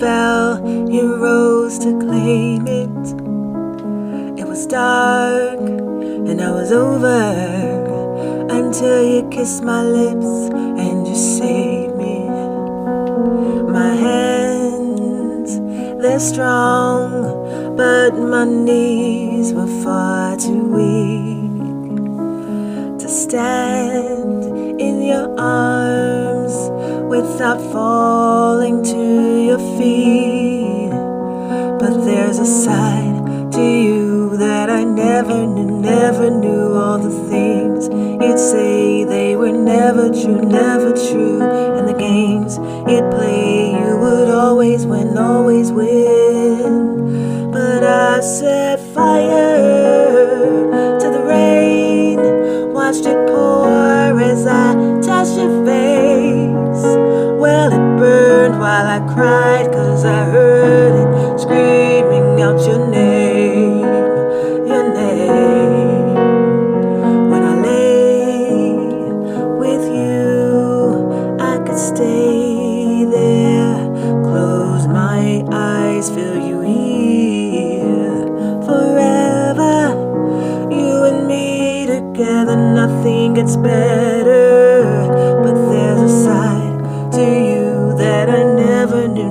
fell, you rose to claim it. It was dark and I was over until you kissed my lips and you saved me. My hands, they're strong, but my knees were far too weak to stand in your arms without falling to your feet. But there's a side to you that I never knew. All the things you'd say, they were never true. And the games you'd play, you would always win. But I set fire to the rain, watched it pour as I touched your face. Well, it burned while I cried, 'cause I heard it screaming out your name, your name. When I lay with you, I could stay there, close my eyes, feel you here forever. You and me together, nothing gets better. But there's a side to you that I never knew.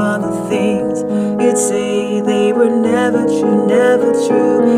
All the things you'd say, they were never true.